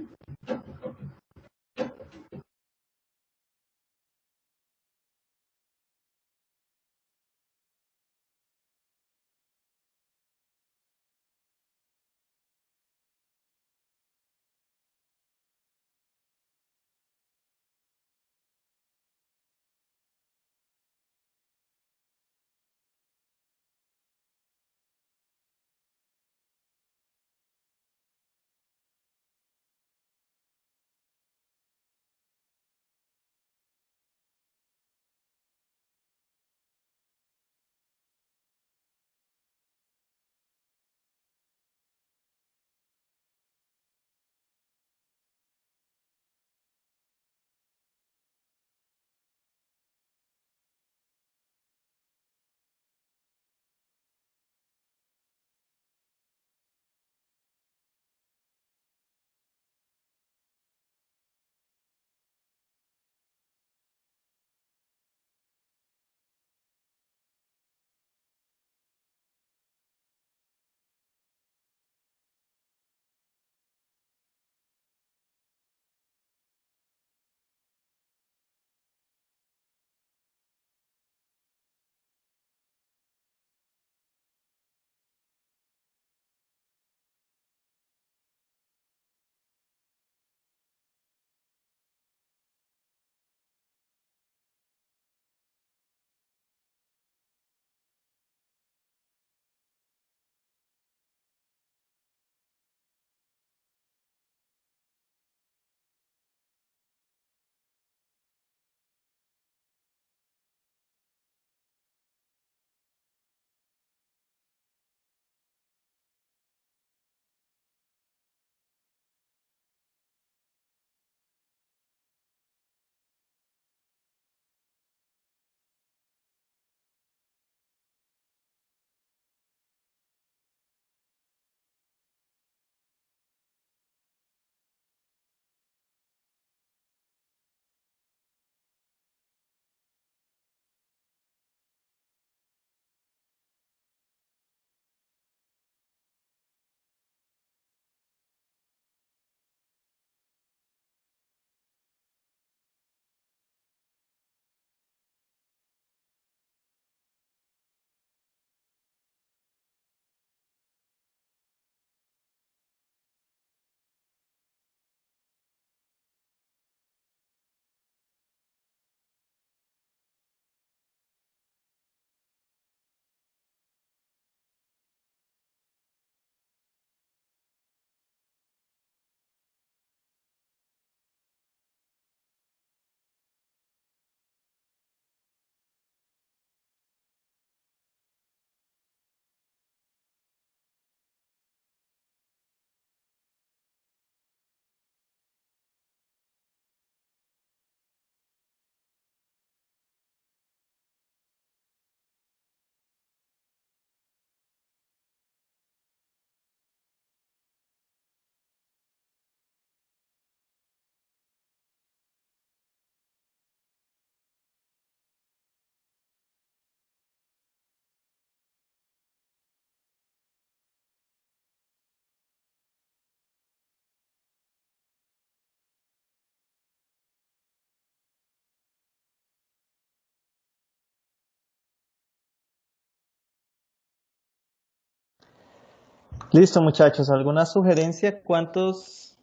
Listo, muchachos. ¿Alguna sugerencia? ¿Cuántos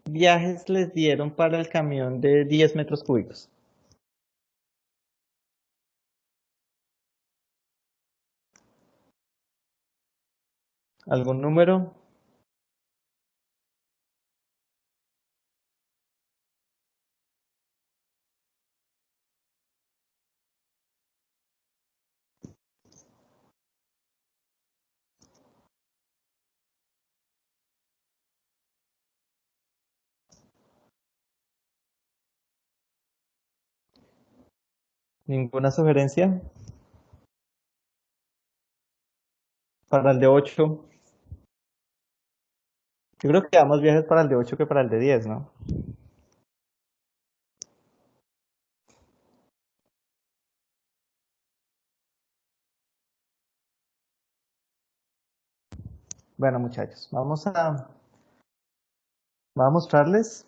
viajes les dieron para el camión de 10 metros cúbicos? ¿Algún número? ¿Ninguna sugerencia? Para el de 8. Yo creo que da más viajes para el de 8 que para el de 10, ¿no? Bueno, muchachos, vamos a mostrarles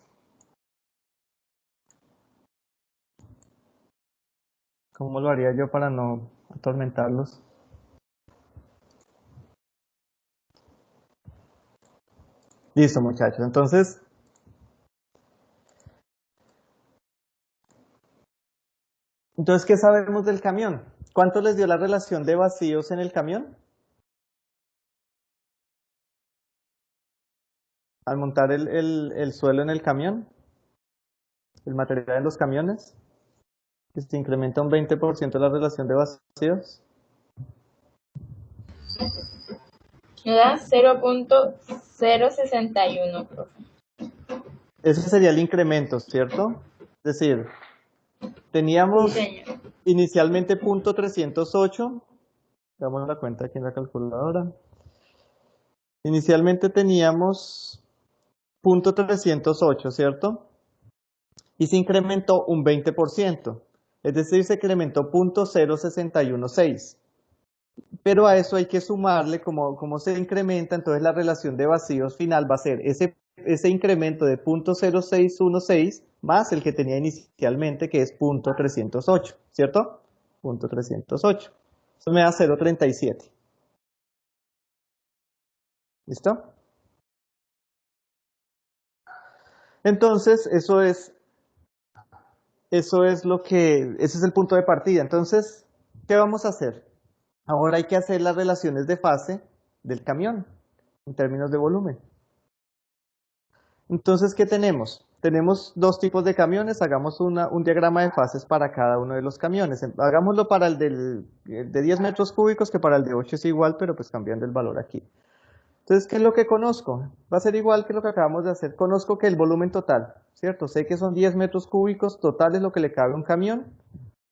cómo lo haría yo para no atormentarlos. Listo, muchachos. Entonces, ¿qué sabemos del camión? ¿Cuánto les dio la relación de vacíos en el camión? Al montar el suelo en el camión, el material en los camiones, que se incrementa un 20% la relación de vacíos. Me da 0.061, profe. Ese sería el incremento, ¿cierto? Es decir, teníamos Sí, señor. inicialmente punto 308. Damos la cuenta aquí en la calculadora. Inicialmente teníamos punto 308, ¿cierto? Y se incrementó un 20%. Es decir, se incrementó punto 0.616. Pero a eso hay que sumarle, como se incrementa, entonces la relación de vacíos final va a ser ese incremento de 0.0616 más el que tenía inicialmente, que es punto 308, ¿cierto? Punto 308. Eso me da 0.37. ¿Listo? Entonces, ese es el punto de partida. Entonces, ¿qué vamos a hacer? Ahora hay que hacer las relaciones de fase del camión en términos de volumen. Entonces, ¿qué tenemos? Tenemos dos tipos de camiones, hagamos un diagrama de fases para cada uno de los camiones. Hagámoslo para el de 10 metros cúbicos, que para el de 8 es igual, pero pues cambiando el valor aquí. Entonces, ¿qué es lo que conozco? Va a ser igual que lo que acabamos de hacer. Conozco que el volumen total, ¿cierto? Sé que son 10 metros cúbicos totales lo que le cabe a un camión,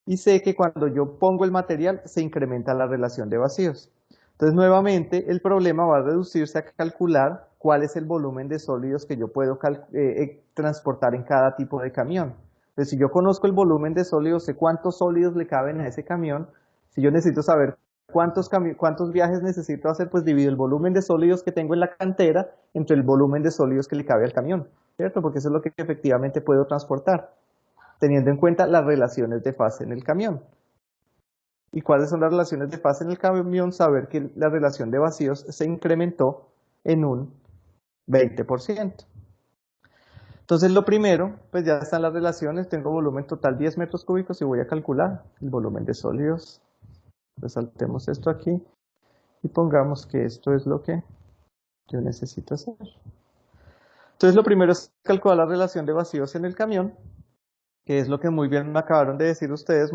y sé que cuando yo pongo el material se incrementa la relación de vacíos. Entonces, nuevamente, el problema va a reducirse a calcular cuál es el volumen de sólidos que yo puedo transportar en cada tipo de camión. Entonces, si yo conozco el volumen de sólidos, sé cuántos sólidos le caben a ese camión. Si yo necesito saber cuántos viajes necesito hacer, pues divido el volumen de sólidos que tengo en la cantera entre el volumen de sólidos que le cabe al camión, ¿cierto? Porque eso es lo que efectivamente puedo transportar, teniendo en cuenta las relaciones de fase en el camión. ¿Y cuáles son las relaciones de fase en el camión? Saber que la relación de vacíos se incrementó en un 20%. Entonces, lo primero, pues ya están las relaciones. Tengo volumen total 10 metros cúbicos y voy a calcular el volumen de sólidos. Resaltemos esto aquí y pongamos que esto es lo que yo necesito hacer. Entonces, lo primero es calcular la relación de vacíos en el camión, que es lo que muy bien me acabaron de decir ustedes.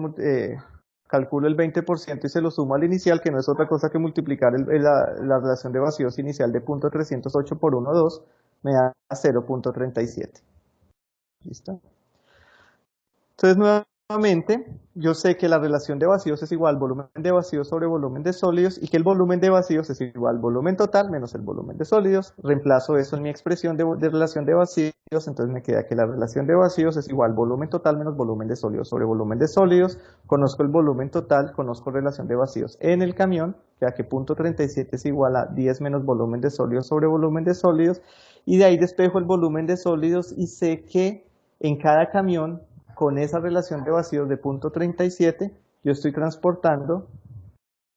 Calculo el 20% y se lo sumo al inicial, que no es otra cosa que multiplicar la relación de vacíos inicial de 0.308 por 1,2, me da 0.37. ¿Listo? Entonces, nuevamente, yo sé que la relación de vacíos es igual volumen de vacíos sobre volumen de sólidos, y que el volumen de vacíos es igual volumen total menos el volumen de sólidos. Reemplazo eso en mi expresión de relación de vacíos, entonces me queda que la relación de vacíos es igual volumen total menos volumen de sólidos sobre volumen de sólidos. Conozco el volumen total, conozco relación de vacíos en el camión, ya que punto 37 es igual a 10 menos volumen de sólidos sobre volumen de sólidos, y de ahí despejo el volumen de sólidos y sé que en cada camión, con esa relación de vacíos de punto 37, yo estoy transportando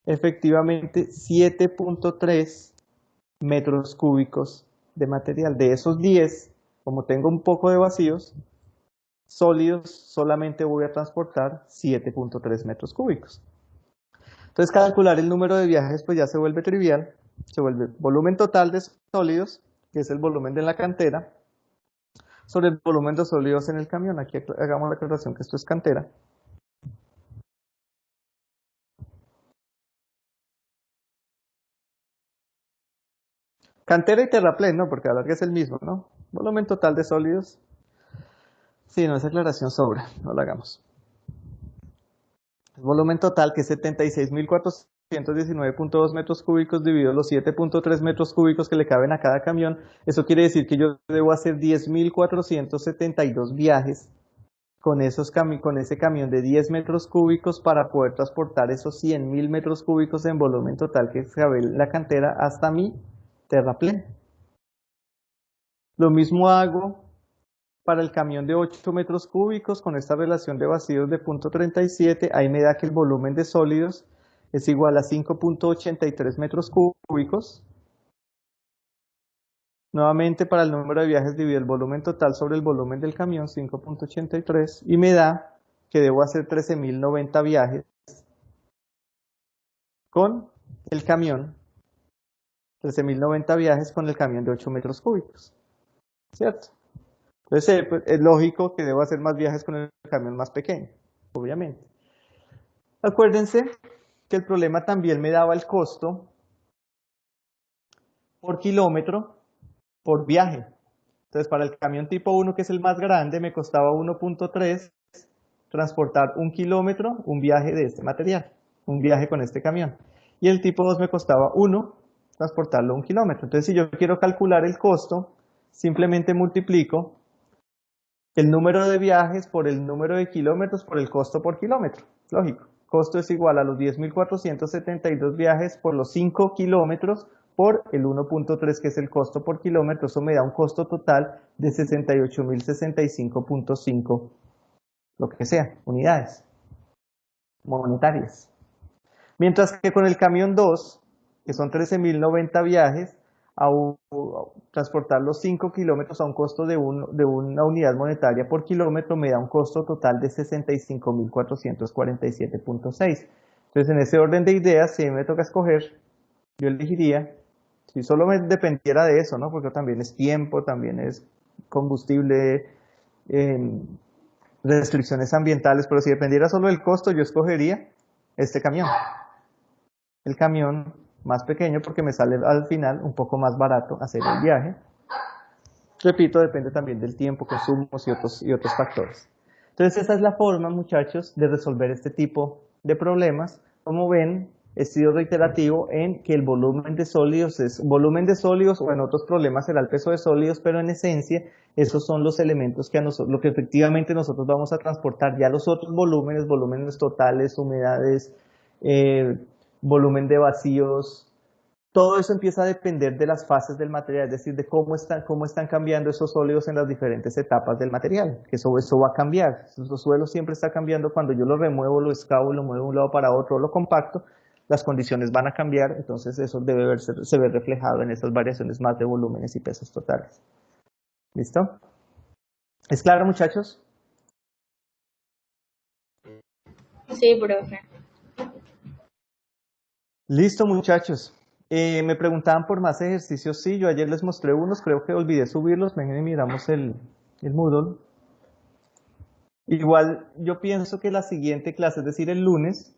efectivamente 7.3 metros cúbicos de material. De esos 10, como tengo un poco de vacíos, sólidos solamente voy a transportar 7.3 metros cúbicos. Entonces calcular el número de viajes pues ya se vuelve trivial, se vuelve volumen total de sólidos, que es el volumen de la cantera, sobre el volumen de sólidos en el camión. Aquí hagamos la aclaración que esto es cantera. Cantera y terraplén, ¿no? Porque a la larga es el mismo, ¿no? Volumen total de sólidos. Sí, no, esa aclaración sobra, no la hagamos. El volumen total, que es 76.419.2 metros cúbicos dividido los 7.3 metros cúbicos que le caben a cada camión. Eso quiere decir que yo debo hacer 10.472 viajes con ese camión de 10 metros cúbicos para poder transportar esos 100.000 metros cúbicos en volumen total que cabe en la cantera hasta mi terraplén. Lo mismo hago para el camión de 8 metros cúbicos con esta relación de vacíos de 0.37. Ahí me da que el volumen de sólidos es igual a 5.83 metros cúbicos. Nuevamente, para el número de viajes divido el volumen total sobre el volumen del camión, 5.83, y me da que debo hacer 13.090 viajes con el camión, 13.090 viajes con el camión de 8 metros cúbicos, ¿cierto? Entonces, pues, es lógico que debo hacer más viajes con el camión más pequeño, obviamente. Acuérdense que el problema también me daba el costo por kilómetro por viaje. Entonces, para el camión tipo 1, que es el más grande, me costaba 1.3 transportar 1 kilómetro, un viaje de este material, un viaje con este camión. Y el tipo 2 me costaba 1 transportarlo 1 kilómetro. Entonces, si yo quiero calcular el costo, simplemente multiplico el número de viajes por el número de kilómetros por el costo por kilómetro. Lógico. Costo es igual a los 10.472 viajes por los 5 kilómetros por el 1.3, que es el costo por kilómetro. Eso me da un costo total de 68.065.5, lo que sea, unidades monetarias. Mientras que con el camión 2, que son 13.090 viajes, a transportar los 5 kilómetros a un costo de una unidad monetaria por kilómetro me da un costo total de 65.447.6. Entonces, en ese orden de ideas, si me toca escoger, yo elegiría, si solo me dependiera de eso, ¿no? Porque también es tiempo, también es combustible, restricciones ambientales, pero si dependiera solo del costo, yo escogería este camión. El camión más pequeño porque me sale al final un poco más barato hacer el viaje. Repito, depende también del tiempo, consumos y otros factores. Entonces esa es la forma, muchachos, de resolver este tipo de problemas. Como ven, he sido reiterativo en que el volumen de sólidos es volumen de sólidos, o en otros problemas será el peso de sólidos, pero en esencia esos son los elementos que a nosotros, lo que efectivamente nosotros vamos a transportar. Ya los otros volúmenes totales, humedades, volumen de vacíos, todo eso empieza a depender de las fases del material, es decir, de cómo están cambiando esos sólidos en las diferentes etapas del material, que eso va a cambiar. Los suelos siempre está cambiando cuando yo lo remuevo, lo excavo, lo muevo de un lado para otro, lo compacto, las condiciones van a cambiar, entonces eso se ve reflejado en esas variaciones más de volúmenes y pesos totales. ¿Listo? ¿Es claro, muchachos? Sí, profe. Listo, muchachos. Me preguntaban por más ejercicios. Sí, yo ayer les mostré unos, creo que olvidé subirlos. Ven y miramos el Moodle. Igual, yo pienso que la siguiente clase, es decir, el lunes,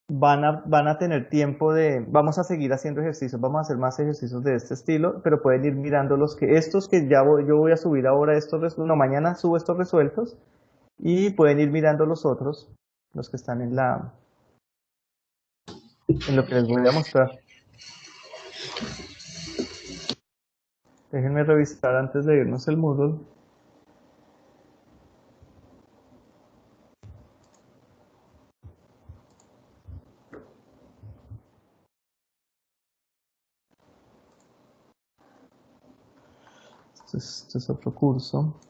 van a tener tiempo vamos a seguir haciendo ejercicios, vamos a hacer más ejercicios de este estilo, pero pueden ir mirando estos que yo voy a subir ahora, mañana subo estos resueltos, y pueden ir mirando los otros, los que están en lo que les voy a mostrar. Déjenme revisar antes de irnos el Moodle. Este es otro curso.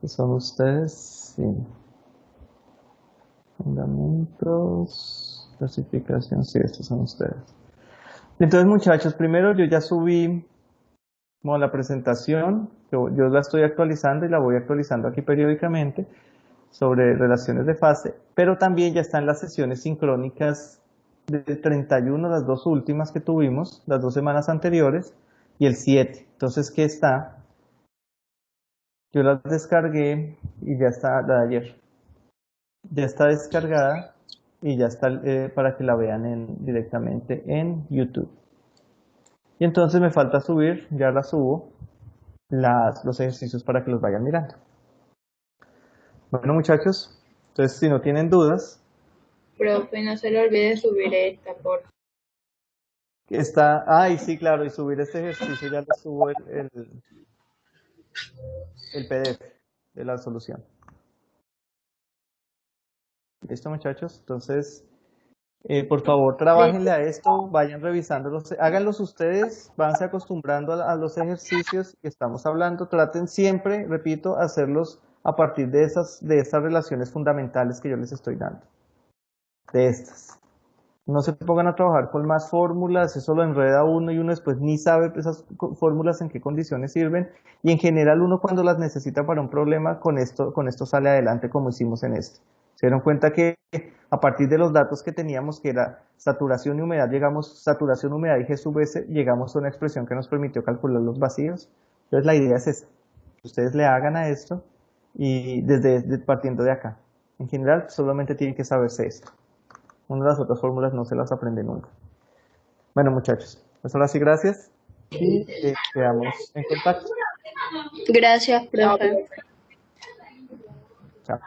¿Son ustedes? Sí. Fundamentos, clasificación, sí, estos son ustedes. Entonces, muchachos, primero yo ya subí como la presentación, yo la estoy actualizando y la voy actualizando aquí periódicamente sobre relaciones de fase, pero también ya están las sesiones sincrónicas del 31, las dos últimas que tuvimos, las 2 semanas anteriores, y el 7. Entonces, ¿qué está? Yo las descargué y ya está, la de ayer. Ya está descargada y ya está para que la vean directamente en YouTube. Y entonces me falta subir, ya la subo, los ejercicios para que los vayan mirando. Bueno, muchachos, entonces si no tienen dudas, Profe, no se le olvide subir esta, por favor. está, ay, sí, claro, y subir este ejercicio ya le subo el PDF de la solución. ¿Listo, muchachos? Entonces, por favor, trabajenle a esto, vayan revisándolos, háganlos ustedes, vanse acostumbrando a los ejercicios que estamos hablando, traten siempre, repito, hacerlos a partir de estas relaciones fundamentales que yo les estoy dando, de estas. No se pongan a trabajar con más fórmulas, eso lo enreda uno y uno después ni sabe esas fórmulas en qué condiciones sirven, y en general uno cuando las necesita para un problema con esto sale adelante como hicimos en este. Se dieron cuenta que a partir de los datos que teníamos, que era saturación y humedad, saturación, humedad y G sub S, llegamos a una expresión que nos permitió calcular los vacíos. Entonces la idea es esa, que ustedes le hagan a esto y partiendo de acá. En general solamente tienen que saberse esto. Una de las otras fórmulas no se las aprende nunca. Bueno, muchachos, pues ahora sí, gracias y quedamos en contacto. Gracias, profe. Chao.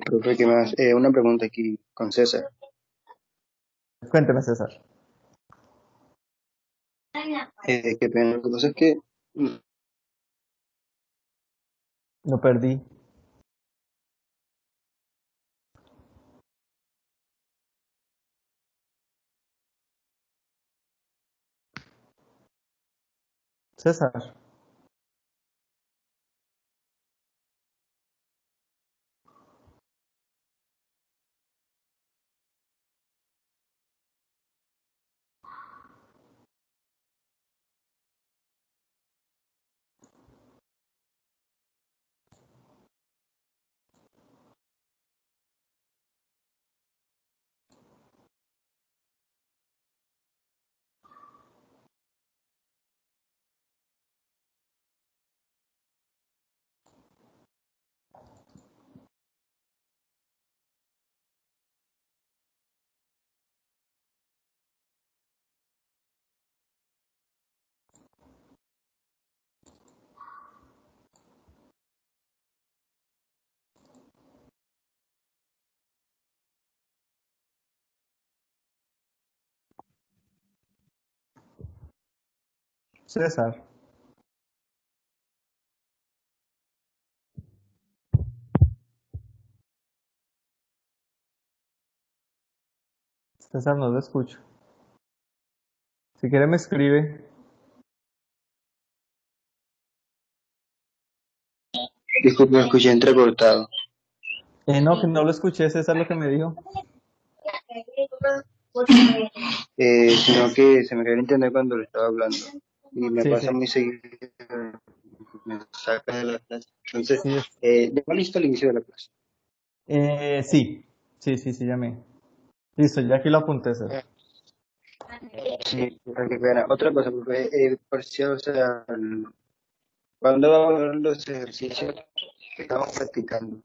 Profe, ¿qué más? Una pregunta aquí con César. Cuénteme, César. Qué pena. Lo que pasa es que Lo perdí. César. César. César, no lo escucho. Si quiere me escribe. disculpe, me escuché entrecortado. No, que no lo escuché, César, lo que me dijo. Sino que se me cayó el internet cuando lo estaba hablando. Y me Sí, pasa sí. muy seguido, me saca de la clase. Entonces, Sí, ya listo al inicio de la clase. sí. Sí, sí, sí, llamé. Listo, ya aquí lo apunté, César. Sí, qué pena. Otra cosa, profe, parcial, o sea, ¿cuándo vamos a ver los ejercicios que estamos practicando?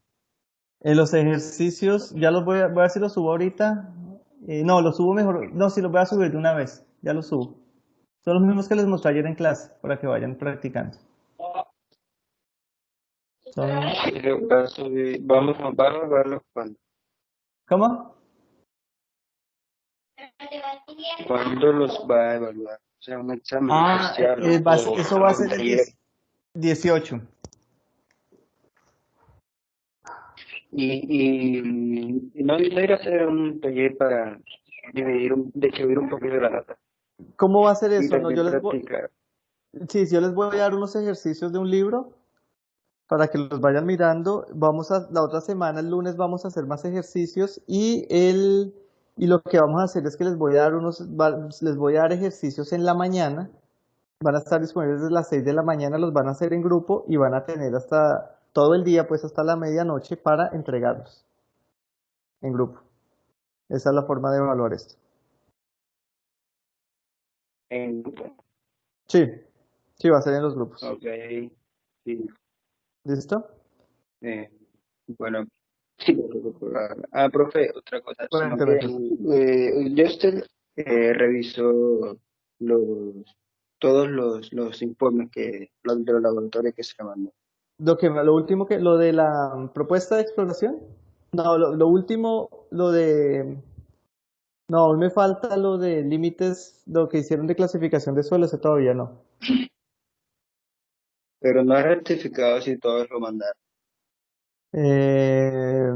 Los ejercicios, ya voy a ver si los subo ahorita. No, los subo mejor. No, sí, los voy a subir de una vez. Ya los subo. Son los mismos que les mostré ayer en clase, para que vayan practicando. Son, Vamos a verlos cuando. ¿cómo? ¿Cuándo los va a evaluar? O sea, un examen parcial Eso va a un ser el taller. 18. Y no ir a hacer un taller para distribuir un poquito la data. ¿Cómo va a ser Y eso? No, también practicar. sí, yo les voy a dar unos ejercicios de un libro para que los vayan mirando. La otra semana, el lunes, vamos a hacer más ejercicios y lo que vamos a hacer es que les voy a dar les voy a dar ejercicios en la mañana. Van a estar disponibles desde las 6 de la mañana, los van a hacer en grupo y van a tener hasta todo el día, pues hasta la medianoche para entregarlos en grupo. Esa es la forma de evaluar esto. En grupo. Sí, sí, va a ser en los grupos. Ok. Sí. ¿Listo? Bueno. Sí, profe, otra cosa. Sino Cuénteme. que Justin revisó todos los informes de los laboratorios que se mandó. Lo último lo de la propuesta de exploración. No, lo último, no, aún me falta lo de límites, lo que hicieron de clasificación de suelo, ese todavía no. Pero no ha rectificado si todos lo mandaron. Eh,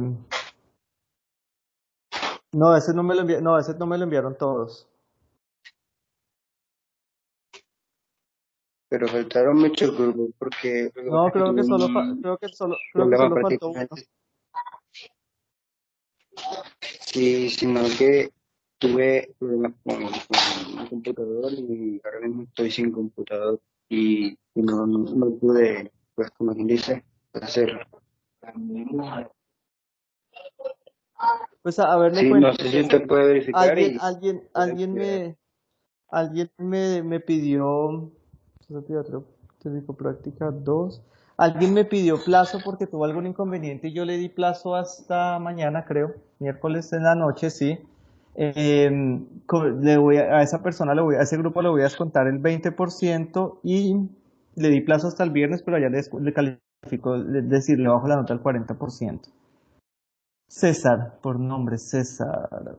no, ese no me lo no, ese no me lo enviaron todos. Pero faltaron muchos grupos porque lo que No, pasa es que tuve un creo que problema solo faltó uno. prácticamente. Sí, sino que tuve problemas con mi computador y ahora mismo estoy sin computador y no pude, pues como quien dice, hacerlo. Pues a ver, le Sí, cuento no sé si que usted puede verificar y alguien me pidió, eso te iba a técnico práctica 2. Alguien me pidió plazo porque tuvo algún inconveniente y yo le di plazo hasta mañana, creo, miércoles en la noche, sí. A esa persona, a ese grupo le voy a descontar el 20% y le di plazo hasta el viernes, pero ya le califico, es decir, le bajo la nota al 40%. César, por nombre César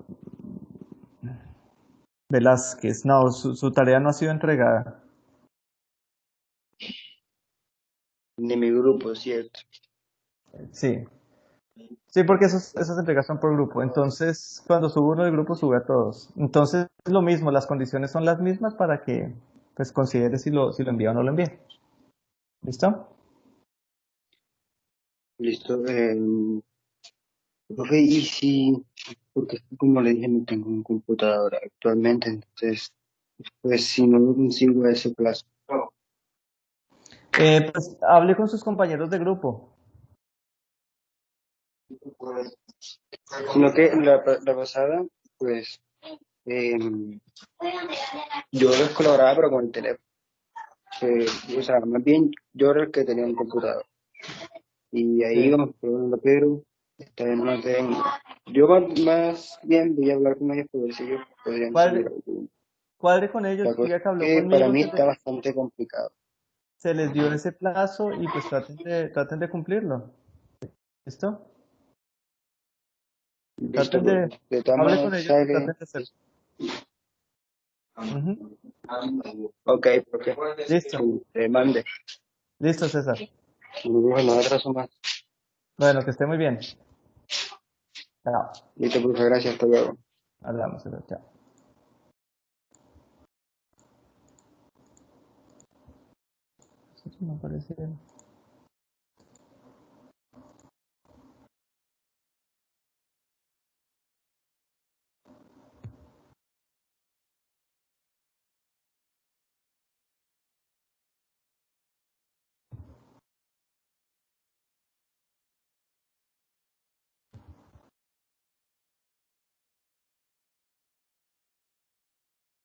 Velázquez. No, su tarea no ha sido entregada. de mi grupo, ¿cierto? Sí. Sí, porque esas entregas son por grupo. Entonces, cuando sube uno del grupo, sube a todos. Entonces, es lo mismo, las condiciones son las mismas para que pues considere si lo envía o no lo envía. ¿Listo? Listo. Ok, y si, porque como le dije, no tengo un computador actualmente, entonces, pues si no lo consigo a ese plazo. Pues hable con sus compañeros de grupo. Sino que la pasada, pues, yo les colaboraba, pero con el teléfono. O sea, más bien yo era el que tenía un computador. Y ahí Sí. íbamos probando, pero esta vez no tengo. Yo más bien voy a hablar con ellos para ver si ellos podrían subir Cuadre, alguno. cuadre con ellos, La cosa diga que es habló que para conmigo, mí está bastante complicado. se les dio ese plazo y pues traten de cumplirlo. ¿Listo? Listo, Traten pero de, de todas hable con maneras ellos y sale. traten de hacerlo. Ujú. Ok, porque Listo, te mande. listo, César. No atraso más. Bueno, que esté muy bien. Chao. Listo, profe, gracias, hasta luego. Hablamos, César. Chao. Eso no parece.